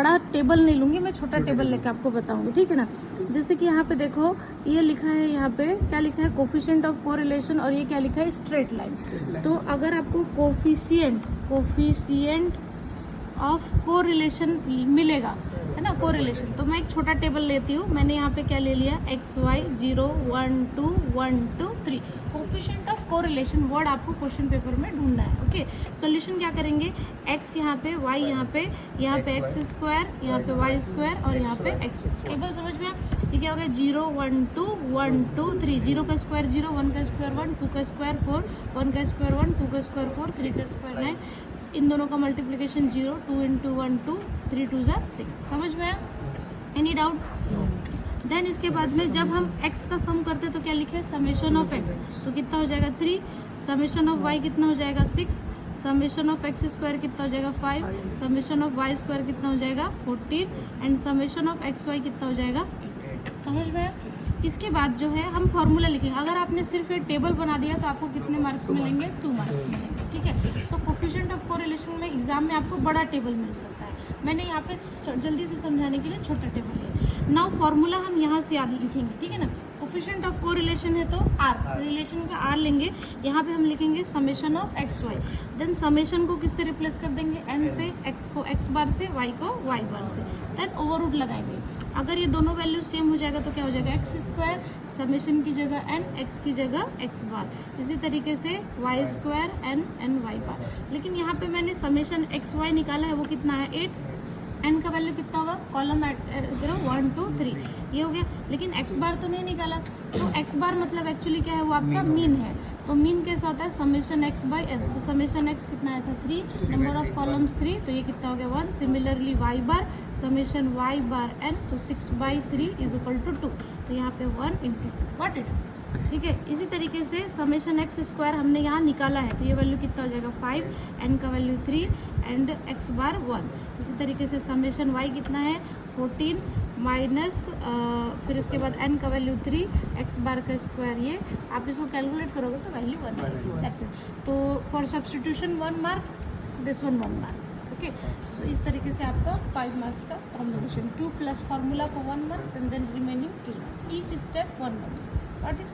बड़ा टेबल नहीं लूँगी मैं, छोटा टेबल लेके आपको बताऊंगी, ठीक है ना। जैसे कि यहाँ पे देखो ये लिखा है, यहाँ पे क्या लिखा है, कोफिशिएंट ऑफ कोरिलेशन, और ये क्या लिखा है, स्ट्रेट लाइन। तो अगर आपको कोफिशिएंट ऑफ कोरिलेशन मिलेगा, है ना, कोरिलेशन, तो मैं एक छोटा टेबल लेती हूँ। मैंने यहाँ पे क्या ले लिया, x y 0 1 2 1 2 3। Coefficient of correlation word आपको क्वेश्चन पेपर में ढूंढना है। ओके, सॉल्यूशन क्या करेंगे, एक्स यहाँ पे, वाई यहाँ पे एक्स स्क्वायर, यहाँ पे वाई स्क्वायर, और यहाँ पे एक्स। टेबल समझ में, ये क्या हो गया, 0 1 2 1 2 3। 0 का स्क्वायर 0, 1 का स्क्वायर 1, 2 का स्क्वायर 4, 1 का स्क्वायर 1, 2 का स्क्वायर 4, 3 का स्क्वायर 9। इन दोनों का मल्टीप्लिकेशन 0, 2 × 1 2, 3 2 6। समझ में आया, एनी डाउट। देन इसके बाद में जब हम x का सम करते हैं तो क्या लिखे, समेशन ऑफ x, तो कितना हो जाएगा 3, समेशन ऑफ y कितना हो जाएगा 6, समेशन ऑफ x स्क्वायर कितना हो जाएगा 5, समेशन ऑफ y स्क्वायर कितना हो जाएगा 14, and summation of x y कितना हो जाएगा 8। समझ में आया। इसके बाद जो है हम फॉर्मूला लिखेंगे। अगर आपने सिर्फ ये टेबल बना दिया तो आपको कितने मार्क्स मिलेंगे, 2 मार्क्स मिलेंगे, ठीक है। तो कोफिशिएंट ऑफ कोरिलेशन में एग्जाम में आपको बड़ा टेबल मिल सकता है, मैंने यहाँ पे जल्दी से समझाने के लिए छोटा टेबल लिया। नाउ फॉर्मूला हम यहाँ से याद लिखेंगे, ठीक है ना। कोफिशिएंट ऑफ कोरिलेशन है तो r, रिलेशन का r लेंगे, यहाँ पे हम लिखेंगे summation of x y. Then summation को किससे रिप्लेस कर देंगे, n से, x को x बार से, y को y बार से। देन ओवर रूट लगाएंगे। अगर ये दोनों वैल्यू सेम हो जाएगा तो क्या हो जाएगा, एक्स स्क्वायर, समेशन की जगह n, x की जगह x बार। इसी तरीके से y स्क्वायर n y बार। लेकिन यहाँ पे मैंने समेशन एक्स वाई निकाला है, वो कितना है 8, n का वैल्यू कितना होगा, कॉलम 1 2 3, ये हो गया। लेकिन x बार तो नहीं निकाला, तो x बार मतलब एक्चुअली क्या है, वो आपका मीन है। तो मीन कैसा होता है, समेशन x बाई n। तो समेशन x कितना आया था 3, नंबर ऑफ कॉलम्स 3, तो ये कितना हो गया 1। सिमिलरली y बार, समेशन y बार n, तो 6/3 इज इक्वल टू 2। तो यहाँ पे 1 × 2, व्हाट इट, ठीक है। इसी तरीके से समेशन एक्स स्क्वायर हमने यहाँ निकाला है, तो ये वैल्यू कितना हो जाएगा 5, n का वैल्यू 3, एंड x बार 1। इसी तरीके से समेशन y कितना है 14 माइनस, फिर इसके बाद n का वैल्यू 3, x बार का स्क्वायर, ये आप इसको कैलकुलेट करोगे तो वैल्यू 1 आएगी, दैट्स इट। तो for substitution 1 marks, this 1 marks, okay. So इस तरीके से आपका 5 मार्क्स का कॉम्बिनेशन, 2 प्लस फार्मूला को 1 marks, and then remaining 2 marks, each step 1 marks, got it.